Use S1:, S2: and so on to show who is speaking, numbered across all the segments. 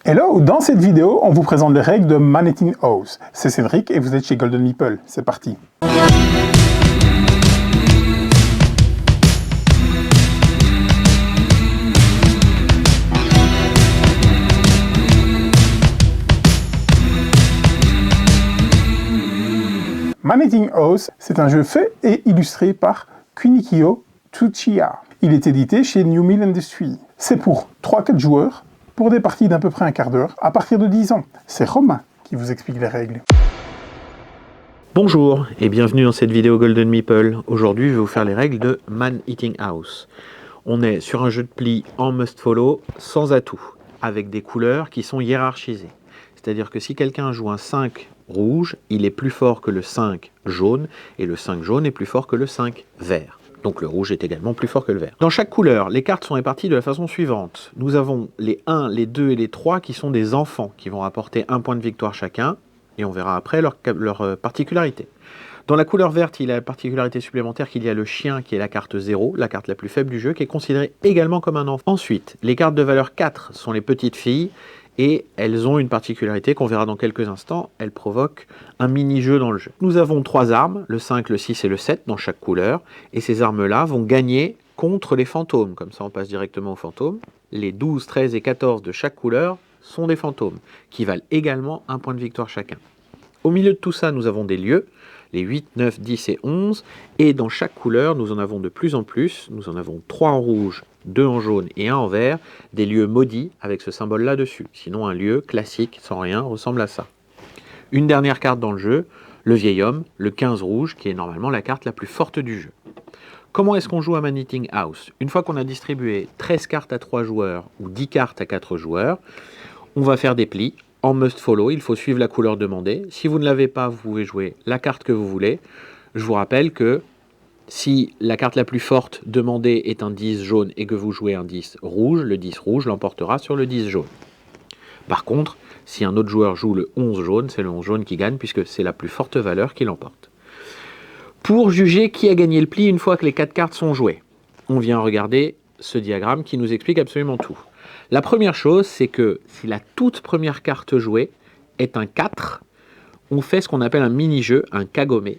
S1: Hello, dans cette vidéo, on vous présente les règles de Man Eating House. C'est Cédric et vous êtes chez Golden Meeple. C'est parti. Man Eating House, c'est un jeu fait et illustré par Kunikiyo Tsuchiya. Il est édité chez New Mill Industries. C'est pour 3-4 joueurs, pour des parties d'à peu près un quart d'heure, à partir de 10 ans. C'est Romain qui vous explique les règles.
S2: Bonjour et bienvenue dans cette vidéo Golden Meeple. Aujourd'hui, je vais vous faire les règles de Man Eating House. On est sur un jeu de pli en must follow, sans atout, avec des couleurs qui sont hiérarchisées. C'est-à-dire que si quelqu'un joue un 5 rouge, il est plus fort que le 5 jaune, et le 5 jaune est plus fort que le 5 vert. Donc le rouge est également plus fort que le vert. Dans chaque couleur, les cartes sont réparties de la façon suivante. Nous avons les 1, les 2 et les 3 qui sont des enfants, qui vont apporter un point de victoire chacun, et on verra après leur particularité. Dans la couleur verte, il y a la particularité supplémentaire qu'il y a le chien qui est la carte 0, la carte la plus faible du jeu, qui est considérée également comme un enfant. Ensuite, les cartes de valeur 4 sont les petites filles, et elles ont une particularité qu'on verra dans quelques instants, elles provoquent un mini-jeu dans le jeu. Nous avons 3 armes, le 5, le 6 et le 7 dans chaque couleur, et ces armes-là vont gagner contre les fantômes, comme ça on passe directement aux fantômes. Les 12, 13 et 14 de chaque couleur sont des fantômes, qui valent également un point de victoire chacun. Au milieu de tout ça, nous avons des lieux, les 8, 9, 10 et 11, et dans chaque couleur, nous en avons de plus en plus. Nous en avons 3 en rouge, 2 en jaune et 1 en vert, des lieux maudits avec ce symbole-là dessus. Sinon, un lieu classique, sans rien, ressemble à ça. Une dernière carte dans le jeu, le vieil homme, le 15 rouge, qui est normalement la carte la plus forte du jeu. Comment est-ce qu'on joue à Man Eating House? Une fois qu'on a distribué 13 cartes à 3 joueurs ou 10 cartes à 4 joueurs, on va faire des plis. En must follow, il faut suivre la couleur demandée. Si vous ne l'avez pas, vous pouvez jouer la carte que vous voulez. Je vous rappelle que si la carte la plus forte demandée est un 10 jaune et que vous jouez un 10 rouge, le 10 rouge l'emportera sur le 10 jaune. Par contre, si un autre joueur joue le 11 jaune, c'est le 11 jaune qui gagne puisque c'est la plus forte valeur qui l'emporte. Pour juger qui a gagné le pli une fois que les 4 cartes sont jouées, on vient regarder ce diagramme qui nous explique absolument tout. La première chose, c'est que si la toute première carte jouée est un 4, on fait ce qu'on appelle un mini-jeu, un kagome.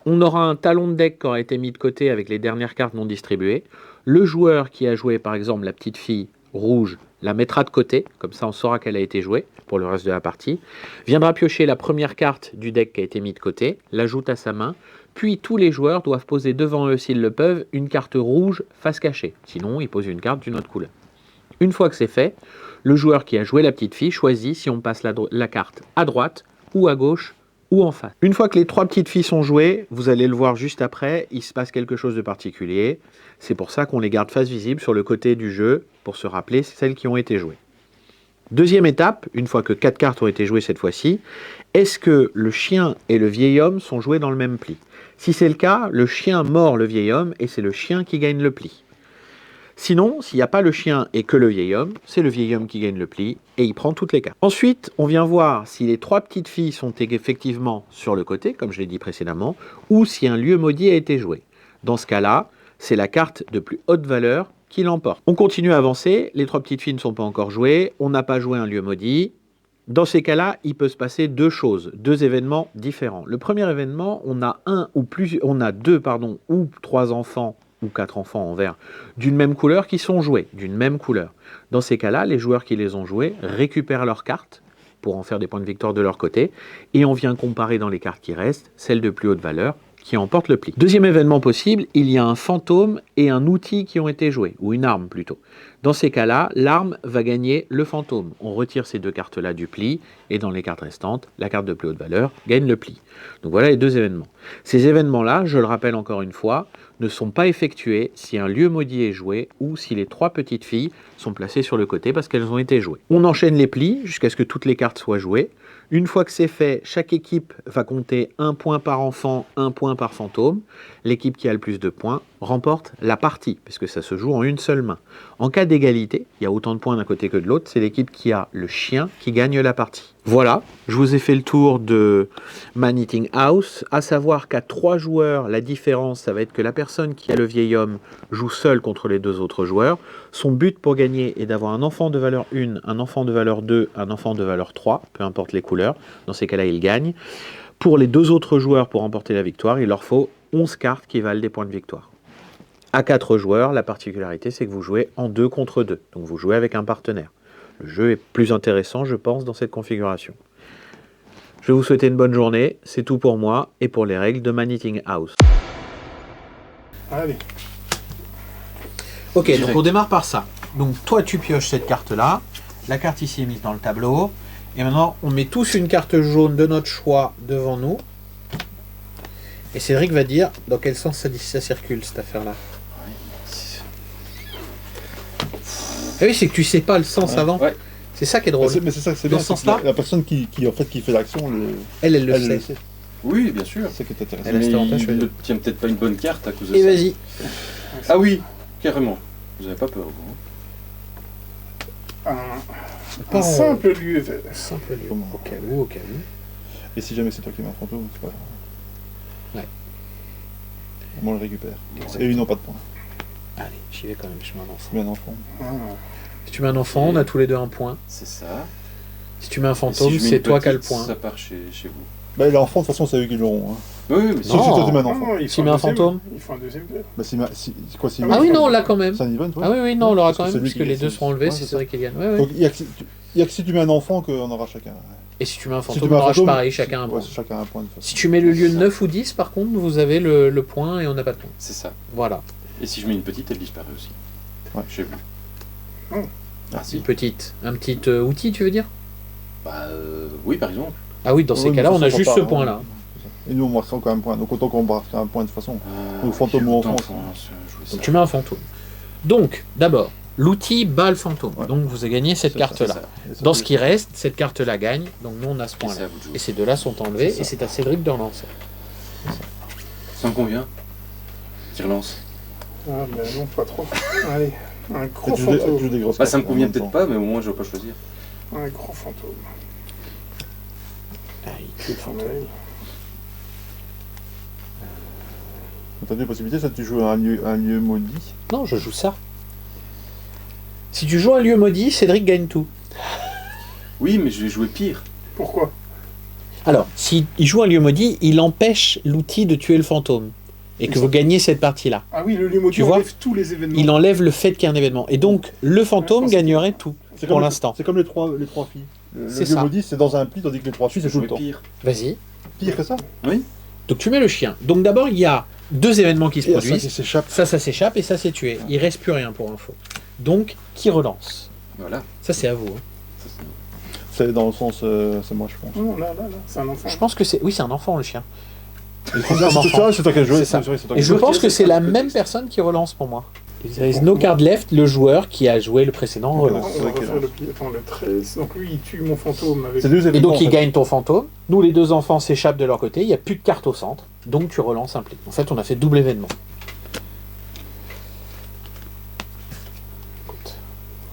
S2: On aura un talon de deck qui aura été mis de côté avec les dernières cartes non distribuées. Le joueur qui a joué, par exemple, la petite fille rouge, la mettra de côté, comme ça on saura qu'elle a été jouée pour le reste de la partie. Viendra piocher la première carte du deck qui a été mise de côté, l'ajoute à sa main, puis tous les joueurs doivent poser devant eux, s'ils le peuvent, une carte rouge face cachée. Sinon, ils posent une carte d'une autre couleur. Une fois que c'est fait, le joueur qui a joué la petite fille choisit si on passe la carte à droite ou à gauche ou en face. Une fois que les 3 petites filles sont jouées, vous allez le voir juste après, il se passe quelque chose de particulier. C'est pour ça qu'on les garde face visible sur le côté du jeu pour se rappeler celles qui ont été jouées. Deuxième étape, une fois que 4 cartes ont été jouées cette fois-ci, est-ce que le chien et le vieil homme sont joués dans le même pli? Si c'est le cas, le chien mord le vieil homme et c'est le chien qui gagne le pli. Sinon, s'il n'y a pas le chien et que le vieil homme, c'est le vieil homme qui gagne le pli et il prend toutes les cartes. Ensuite, on vient voir si les 3 petites filles sont effectivement sur le côté, comme je l'ai dit précédemment, ou si un lieu maudit a été joué. Dans ce cas-là, c'est la carte de plus haute valeur qui l'emporte. On continue à avancer, les 3 petites filles ne sont pas encore jouées, on n'a pas joué un lieu maudit. Dans ces cas-là, il peut se passer 2 choses, 2 événements différents. Le premier événement, on a 2 ou 3 enfants ou 4 enfants en vert d'une même couleur qui sont joués, d'une même couleur. Dans ces cas-là, les joueurs qui les ont joués récupèrent leurs cartes pour en faire des points de victoire de leur côté et on vient comparer dans les cartes qui restent celles de plus haute valeur qui emportent le pli. Deuxième événement possible, il y a un fantôme et un outil qui ont été joués, ou une arme plutôt. Dans ces cas-là, l'arme va gagner le fantôme. On retire ces 2 cartes-là du pli, et dans les cartes restantes, la carte de plus haute valeur gagne le pli. Donc voilà les 2 événements. Ces événements-là, je le rappelle encore une fois, ne sont pas effectués si un lieu maudit est joué ou si les 3 petites filles sont placées sur le côté parce qu'elles ont été jouées. On enchaîne les plis jusqu'à ce que toutes les cartes soient jouées. Une fois que c'est fait, chaque équipe va compter 1 point par enfant, 1 point par fantôme. L'équipe qui a le plus de points remporte la partie, puisque ça se joue en une seule main. En cas d'égalité, il y a autant de points d'un côté que de l'autre, c'est l'équipe qui a le chien qui gagne la partie. Voilà, je vous ai fait le tour de Man Eating House, à savoir qu'à 3 joueurs, la différence, ça va être que la personne qui a le vieil homme joue seule contre les 2 autres joueurs. Son but pour gagner est d'avoir un enfant de valeur 1, un enfant de valeur 2, un enfant de valeur 3, peu importe les couleurs. Dans ces cas-là, il gagne. Pour les 2 autres joueurs, pour remporter la victoire, il leur faut 11 cartes qui valent des points de victoire. À 4 joueurs, la particularité, c'est que vous jouez en 2 contre 2. Donc vous jouez avec un partenaire. Le jeu est plus intéressant, je pense, dans cette configuration. Je vais vous souhaiter une bonne journée. C'est tout pour moi et pour les règles de Man Eating House.
S1: Allez.
S2: Ok, donc on démarre par ça. Donc toi, tu pioches cette carte-là. La carte ici est mise dans le tableau. Et maintenant, on met tous une carte jaune de notre choix devant nous. Et Cédric va dire dans quel sens ça circule, cette affaire-là. Ah oui, c'est que tu sais pas le sens avant. Ouais. C'est ça qui est drôle.
S3: Mais c'est ça, c'est
S2: dans
S3: bien.
S2: ce sens-là,
S3: la personne qui fait l'action,
S2: elle le sait.
S4: Oui, bien sûr.
S3: C'est ça qui est intéressant.
S4: Mais il ne tient peut-être pas une bonne carte à cause de ça.
S2: Et vas-y.
S4: Ah oui, carrément. Vous n'avez pas peur, vous,
S1: Un simple lieu vert.
S2: Simple lieu. Au cas où.
S3: Et si jamais c'est toi qui mets un fantôme, c'est pas grave.
S2: Ouais.
S3: On le récupère.
S2: Exactement.
S3: Et ils n'ont pas de points.
S2: Allez, j'y vais quand même, je mets un enfant.
S3: Je mets un enfant.
S2: Si tu mets un enfant, on a tous les deux un point.
S4: C'est ça.
S2: Si tu mets un fantôme, c'est toi qui as le point.
S4: Ça part chez vous.
S3: Bah, l'enfant, de toute façon, c'est eux qui l'auront. Hein.
S4: Oui, mais
S3: Sauf si toi tu mets un enfant.
S2: Si tu mets un fantôme,
S1: il faut un deuxième vert.
S3: Bah,
S2: ah oui, non, on l'a quand même.
S3: C'est un event, ouais.
S2: Ah oui, non, on l'aura quand même,
S3: Parce que
S2: puisque les deux seront enlevés, c'est vrai qu'il gagne. Ouais, ouais.
S3: Donc, il n'y a que si tu mets un enfant qu'on aura chacun.
S2: Et si tu mets un
S3: Si
S2: fantôme,
S3: tu mets un
S2: on aura
S3: fantôme,
S2: pareil, chacun un point.
S3: Ouais, chacun un point de toute façon.
S2: Si tu mets le lieu 9 ou 10, par contre, vous avez le point et on n'a pas de point.
S4: C'est ça.
S2: Voilà.
S4: Et si je mets une petite, elle disparaît aussi.
S3: Ouais.
S4: Chez vous.
S1: Oh.
S4: Ah si.
S2: Une petite. Un petit outil, tu veux dire?
S4: Bah oui, par exemple.
S2: Ah oui, dans ces cas-là, on a juste ce point-là.
S3: Et nous, on marquera quand même un point. Donc, autant qu'on marquera un point de toute façon. Ou fantôme ou enfant.
S2: Donc, tu mets un fantôme. Donc, d'abord, l'outil bat le fantôme. Ouais. Donc, vous avez gagné cette carte-là. Dans ce qui reste, cette carte-là gagne. Donc, nous, on a ce point-là. Et ces deux-là sont enlevés. Et c'est à Cédric de relancer.
S4: Ça me convient. Qui relance.
S1: Ah, ben non, pas trop. Allez, un gros fantôme.
S4: Ça me convient peut-être pas, mais au moins, je ne vais pas choisir.
S1: Un gros fantôme.
S2: Ah, il tue le fantôme.
S3: T'as deux possibilités, ça tu joues un lieu maudit.
S2: Non, je joue ça. Si tu joues un lieu maudit, Cédric gagne tout.
S4: Oui, mais je vais jouer pire.
S1: Pourquoi?
S2: Alors, s'il joue un lieu maudit, il empêche l'outil de tuer le fantôme. Et que vous gagnez cette partie-là.
S1: Ah oui, le lieu maudit enlève tous les événements.
S2: Il enlève le fait qu'il y a un événement. Et donc, le fantôme gagnerait tout, pour l'instant.
S3: C'est comme les trois filles. Le lieu maudit, c'est dans un pli, tandis que les trois filles, c'est tout le temps.
S4: Pire.
S2: Vas-y.
S3: Pire que ça?
S4: Oui.
S2: Donc, tu mets le chien. Donc, d'abord, il y a deux événements qui se produisent. Ça s'échappe et ça s'est tué. Il reste plus rien pour info. Donc, qui relance?
S4: Voilà.
S2: Ça, c'est à vous. Hein.
S3: C'est dans le sens, c'est moi, je pense.
S1: Non, là, c'est un enfant.
S2: Je pense que c'est... Oui, c'est un enfant, le chien.
S3: C'est toi qui as joué.
S2: Et je pense que c'est la même personne qui relance pour moi. There is no card left, le joueur qui a joué le précédent relance.
S1: On va refaire le 13. Donc lui, il tue mon fantôme. Avec...
S2: Et donc il gagne ton fantôme. Nous, les deux enfants s'échappent de leur côté. Il n'y a plus de carte au centre. Donc tu relances un pli. En fait, on a fait double événement.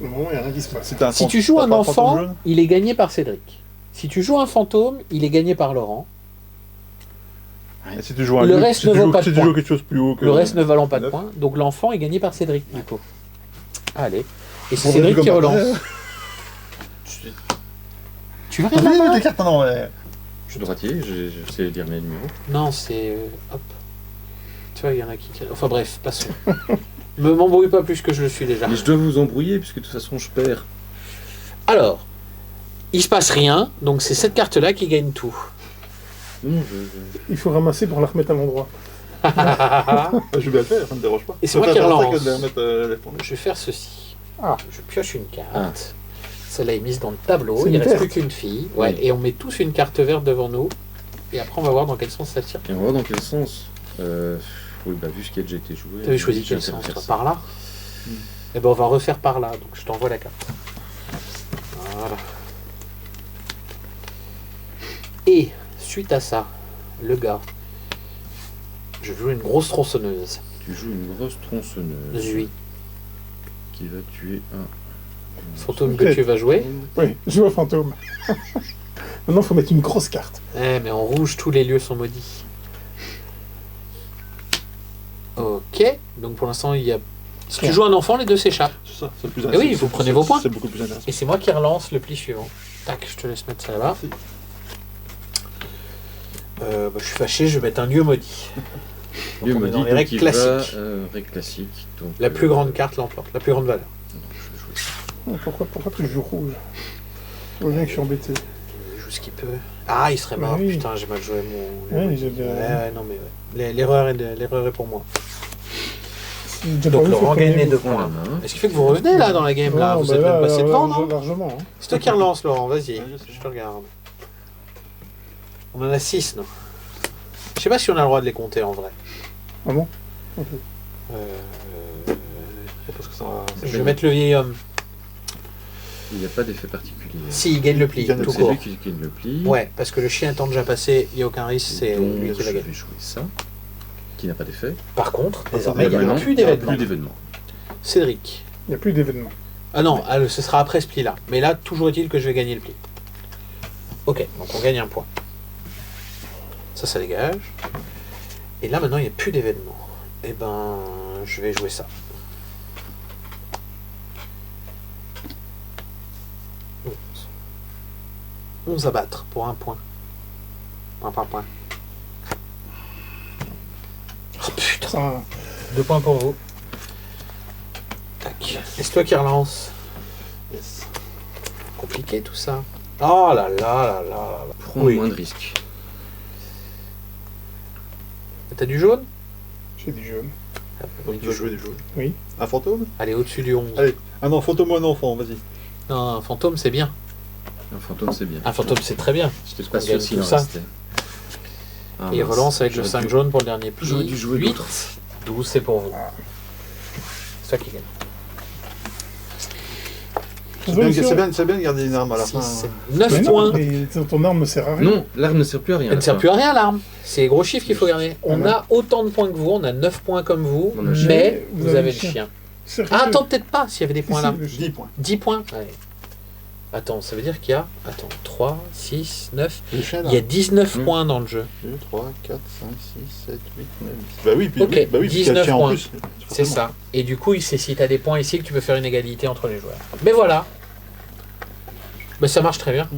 S1: Au moment, il n'y a rien qui se passe.
S2: Si tu joues un enfant, il est gagné par Cédric. Si tu joues un fantôme, il est gagné par Laurent.
S3: Et si tu joues un
S2: le reste ne vaut pas de points.
S3: Quelque chose plus haut que
S2: le reste ne valant pas de points. Donc l'enfant est gagné par Cédric, du coup. Allez. Et c'est
S3: Bon,
S2: Cédric qui relance. Tu veux rien
S3: des cartes, non,
S4: Je suis droitier, je sais lire mes numéros.
S2: Non, c'est... hop. Tu vois, il y en a qui... Enfin bref, passons. M'embrouille pas plus que je le suis déjà.
S4: Mais je dois vous embrouiller, puisque de toute façon, je perds.
S2: Alors, il se passe rien, donc c'est cette carte-là qui gagne tout.
S4: Non,
S1: Il faut ramasser pour la remettre à l'endroit.
S3: Je vais bien le faire, ça ne me dérange pas.
S2: Et c'est moi qui relance.
S3: Je
S2: vais faire ceci.
S1: Ah.
S2: Je pioche une carte. Celle-là est mise dans le tableau.
S1: C'est
S2: Il ne reste
S1: verte.
S2: plus qu'une fille. Ouais. Et on met tous une carte verte devant nous. Et après, on va voir dans quel sens ça tire.
S4: Et on va voir dans quel sens. Oui, bah vu ce qui a déjà été joué.
S2: Tu avais choisi quel sens, toi? Par là. Eh ben, on va refaire par là. Donc, je t'envoie la carte. Voilà. Et, suite à ça, le gars, je joue une grosse tronçonneuse.
S4: Tu joues une grosse tronçonneuse
S2: Zui.
S4: qui va tuer un.
S2: Fantôme que tu vas jouer.
S1: Oui, je joue au fantôme. Maintenant, il faut mettre une grosse carte.
S2: Eh, mais en rouge, tous les lieux sont maudits. Ok, donc pour l'instant, il y a... Si tu joues un enfant, les deux s'échappent.
S3: C'est ça, c'est plus
S2: Eh oui, vous prenez vos points.
S3: C'est beaucoup plus intéressant.
S2: Et c'est moi qui relance le pli suivant. Tac, je te laisse mettre ça là-bas. Je suis fâché, je vais mettre un lieu maudit. Donc
S4: Lieu
S2: on est dans
S4: maudit,
S2: les
S4: donc
S2: règles
S4: il va,
S2: classiques.
S4: règles classiques. Donc,
S2: La plus grande carte l'emporte, la plus grande valeur.
S4: non, je vais jouer ça.
S1: Pourquoi tu joues rouge? Je vois bien que je suis embêté.
S2: Il joue ce qu'il peut. Ah, il serait mort.
S1: Oui.
S2: Putain, j'ai mal joué mon...
S1: Ouais,
S2: non mais ouais. L'erreur est pour moi.
S1: J'ai
S2: Donc
S1: pas vu
S2: Laurent
S1: ce
S2: gagne les
S1: premier.
S2: 2
S4: Prends la
S2: points.
S4: main.
S2: Est-ce qui fait que vous revenez là dans la game là?
S1: Non,
S2: Vous
S1: bah
S2: êtes
S1: là,
S2: même passé devant, non?
S1: largement. Hein.
S2: C'est toi qui relance, Laurent, vas-y.
S3: Ouais, je sais.
S2: Je te regarde. On en a 6, non? Je sais pas si on a le droit de les compter en vrai.
S1: Ah bon? Ok.
S3: Parce que ça,
S2: Je vais mettre le vieil homme.
S4: Il n'y a pas d'effet particulier.
S2: Si, il gagne le pli,
S3: Il gagne le
S2: tout
S4: C'est
S2: court.
S4: lui qui gagne le pli.
S2: Ouais, parce que le chien étant déjà passé, il n'y a aucun risque, c'est
S4: Donc,
S2: lui qui
S4: je
S2: va
S4: vais
S2: gagner.
S4: jouer ça, qui n'a pas d'effet.
S2: Par contre,
S3: ça,
S2: désormais, il n'y a
S4: Maintenant,
S2: plus
S4: il n'y aura
S2: d'événements.
S4: plus d'événements.
S2: Cédric.
S1: Il n'y a plus d'événements.
S2: Ah non, ce sera après ce pli-là. Mais là, toujours est-il que je vais gagner le pli. Ok, donc on gagne un point. Ça dégage. Et là, maintenant, il n'y a plus d'événements. Et ben, je vais jouer ça. 11 à battre pour un point. Point par point. Oh putain.
S1: Ça,
S2: 2 points pour vous. Tac. Et c'est toi qui relance.
S3: yes.
S2: Compliqué tout ça. Oh là là là là là.
S4: Prends
S2: Oui.
S4: moins de risques.
S2: T'as du jaune?
S1: j'ai du jaune.
S3: Donc tu vas jouer des jeux.
S1: Oui.
S3: Un fantôme?
S2: Allez, au-dessus du 11.
S3: Allez. Ah non, fantôme ou un enfant, vas-y.
S2: Non, un fantôme, c'est bien.
S4: Un fantôme, c'est bien.
S2: Un fantôme, c'est très bien.
S4: J'étais pas
S2: On
S4: sûr
S2: gagne
S4: s'il
S2: tout
S4: en
S2: ça.
S4: restait. Ah,
S2: Et il
S4: mince.
S2: relance avec le
S4: J'aurais
S2: 5
S4: dû-
S2: jaune pour le dernier pli.
S4: J'aurais dû jouer
S2: 8,
S4: d'autres.
S2: 12, c'est pour vous. C'est toi qui gagne.
S3: C'est bien de garder une arme à la
S2: 6,
S3: fin.
S2: 7,
S1: Mais
S2: 9
S1: non,
S2: points.
S1: mais ton arme ne sert à rien.
S4: Non, l'arme ne sert plus à rien.
S2: Elle ne sert plus à rien, l'arme. C'est les gros chiffres qu'il faut garder. On
S1: non.
S2: a autant de points que vous, on a 9 points comme vous,
S4: On a le chien.
S2: mais
S1: Vous
S2: vous
S1: avez
S2: avez
S1: le
S2: le
S1: chien.
S2: chien.
S1: Sérieux.
S2: Ah, attends, peut-être pas s'il y avait des points
S1: Si,
S2: là.
S1: le chien.
S3: 10 points.
S2: 10 points. Ouais. Attends, ça veut dire qu'il y a 3, 6, 9.
S3: Le chien là.
S2: Il y a 19
S4: Mmh.
S2: points dans le jeu.
S3: 2, 3, 4, 5, 6, 7, 8, 9. Bah oui, puis
S2: Ok,
S3: oui, bah oui, puis il y a le
S2: 19
S3: chien en
S2: points.
S3: plus.
S2: C'est ça. Et du coup, c'est si tu as des points ici que tu peux faire une égalité entre les joueurs. Mais voilà. Mais ça marche très bien.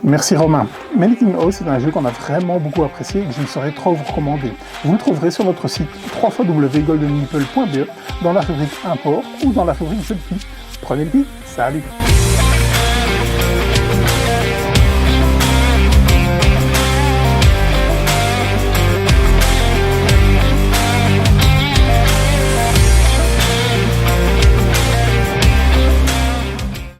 S1: Merci Romain. Melting House est un jeu qu'on a vraiment beaucoup apprécié et que je ne saurais trop vous recommander. Vous le trouverez sur notre site www.goldenmeeple.be dans la rubrique import ou dans la rubrique jeux de pli. Prenez le pli, salut!